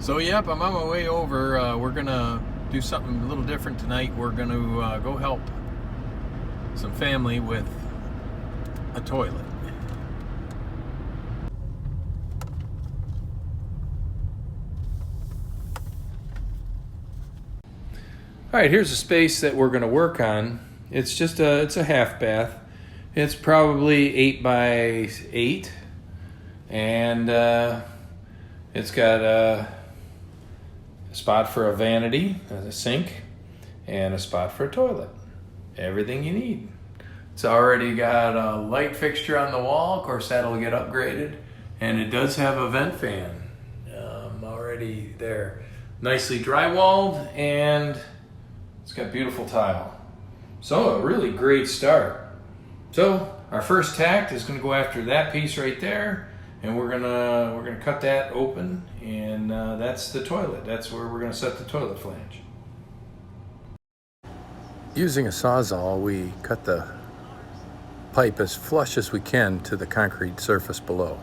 So yep, I'm on my way over. We're gonna do something a little different tonight. We're gonna go help some family with a toilet. All right, here's a space that we're gonna work on. It's a half bath. It's probably 8 by 8, and it's got a spot for a vanity, a sink, and a spot for a toilet. Everything you need. It's already got a light fixture on the wall. Of course, that'll get upgraded. And it does have a vent fan already there. Nicely drywalled, and it's got beautiful tile. So a really great start. So our first tack is going to go after that piece right there, and we're gonna cut that open, and that's the toilet. That's where we're going to set the toilet flange. Using a Sawzall, we cut the pipe as flush as we can to the concrete surface below.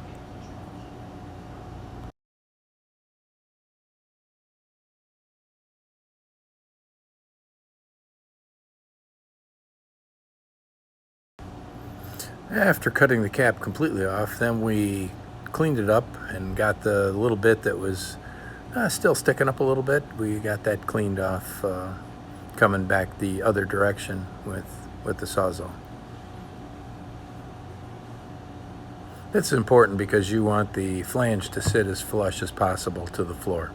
After cutting the cap completely off, then we cleaned it up and got the little bit that was still sticking up a little bit. We got that cleaned off, coming back the other direction with the Sawzall. That's important because you want the flange to sit as flush as possible to the floor.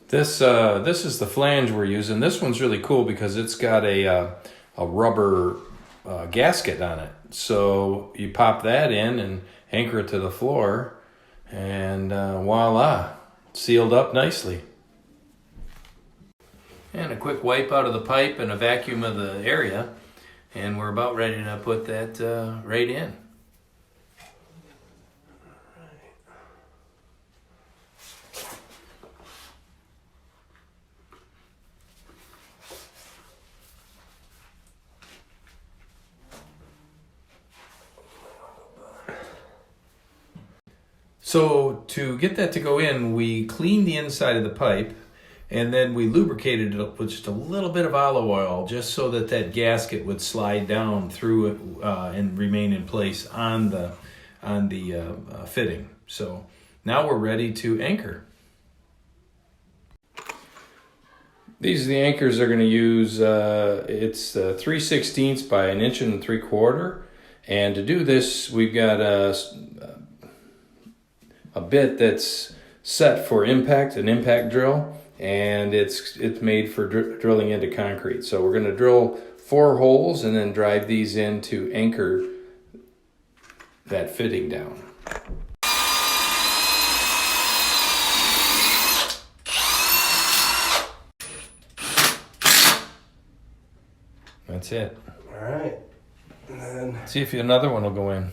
This is the flange we're using. This one's really cool because it's got a rubber gasket on it. So you pop that in and anchor it to the floor, and voila, sealed up nicely. And a quick wipe out of the pipe and a vacuum of the area, and we're about ready to put that right in. So to get that to go in, we cleaned the inside of the pipe, and then we lubricated it with just a little bit of olive oil, just so that that gasket would slide down through it and remain in place on the fitting. So now we're ready to anchor. These are the anchors they're going to use. It's 3/16 by 1 3/4 inch, and to do this, we've got a bit that's set for impact, an impact drill, and it's made for drilling into concrete. So we're going to drill 4 holes and then drive these in to anchor that fitting down. That's it. All right. And then See if another one will go in.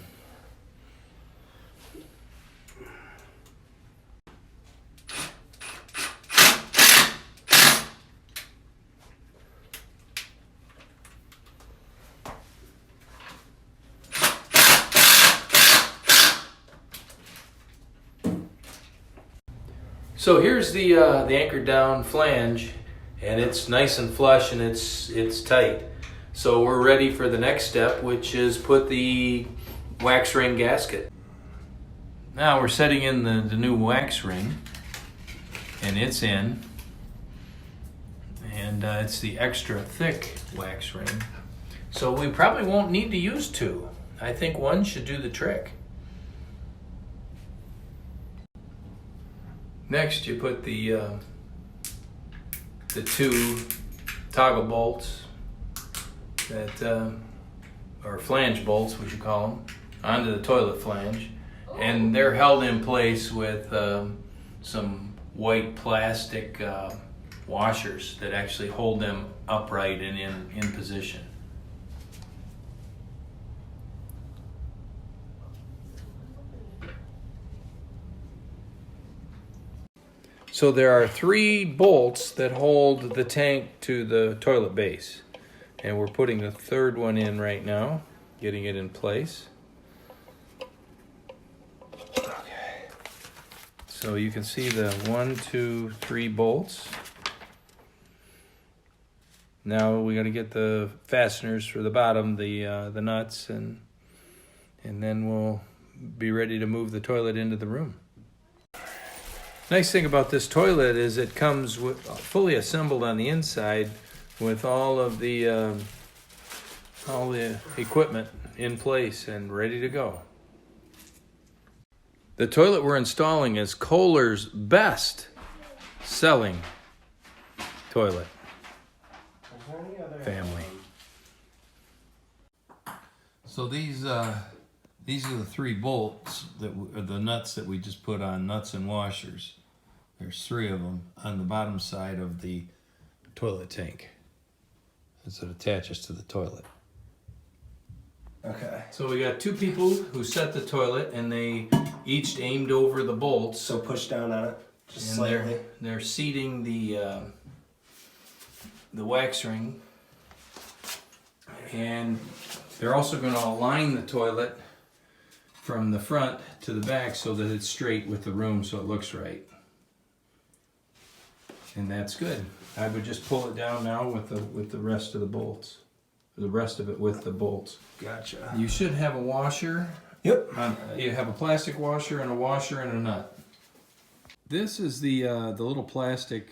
So here's the anchored down flange, and it's nice and flush and it's tight. So we're ready for the next step, which is put the wax ring gasket. Now we're setting in the new wax ring, and it's in, and it's the extra thick wax ring. So we probably won't need to use 2. I think 1 should do the trick. Next, you put the 2 toggle bolts that or flange bolts, we should call them, onto the toilet flange, and they're held in place with some white plastic washers that actually hold them upright and in position. So there are 3 bolts that hold the tank to the toilet base. And we're putting the 3rd one in right now, getting it in place. Okay. So you can see the 1, 2, 3 bolts. Now we got to get the fasteners for the bottom, the nuts, and then we'll be ready to move the toilet into the room. Nice thing about this toilet is it comes with fully assembled on the inside with all the equipment in place and ready to go. The toilet we're installing is Kohler's best selling toilet family. So these are the 3 bolts that are the nuts that we just put on, nuts and washers. There's 3 of them on the bottom side of the toilet tank as it attaches to the toilet. Okay. So we got 2 people who set the toilet, and they each aimed over the bolts. So push down on it just And slightly. they're seating the wax ring, and they're also going to align the toilet from the front to the back so that it's straight with the room, so it looks right. And that's good. I would just pull it down now with the rest of the bolts, the rest of it with the bolts. Gotcha. You should have a washer. Yep. You have a plastic washer and a nut. This is the little plastic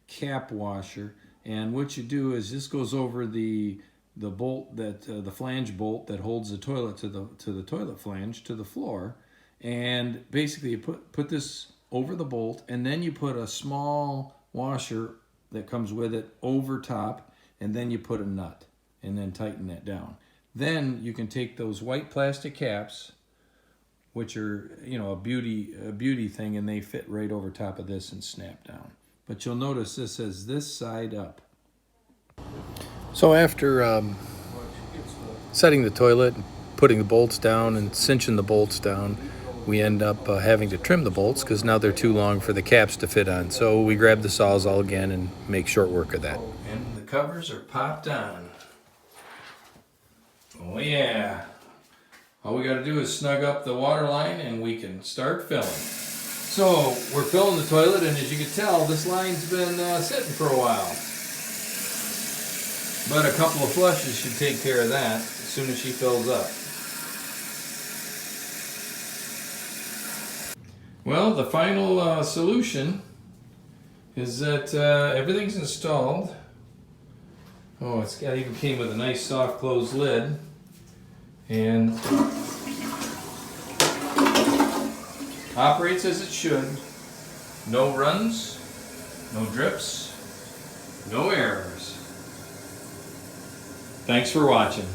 cap washer, and what you do is this goes over the bolt that the flange bolt that holds the toilet to the toilet flange to the floor, and basically you put this over the bolt, and then you put a small washer that comes with it over top, and then you put a nut and then tighten that down. Then you can take those white plastic caps, which are, you know, a beauty thing, and they fit right over top of this and snap down. But you'll notice this says this side up. So after setting the toilet, putting the bolts down and cinching the bolts down, we end up having to trim the bolts because now they're too long for the caps to fit on. So we grab the Sawzall again and make short work of that. And the covers are popped on. Oh yeah. All we got to do is snug up the water line and we can start filling. So we're filling the toilet, and as you can tell, this line's been sitting for a while. But a couple of flushes should take care of that as soon as she fills up. Well, the final solution is that everything's installed. Oh, even came with a nice soft closed lid. And operates as it should. No runs, no drips, no errors. Thanks for watching.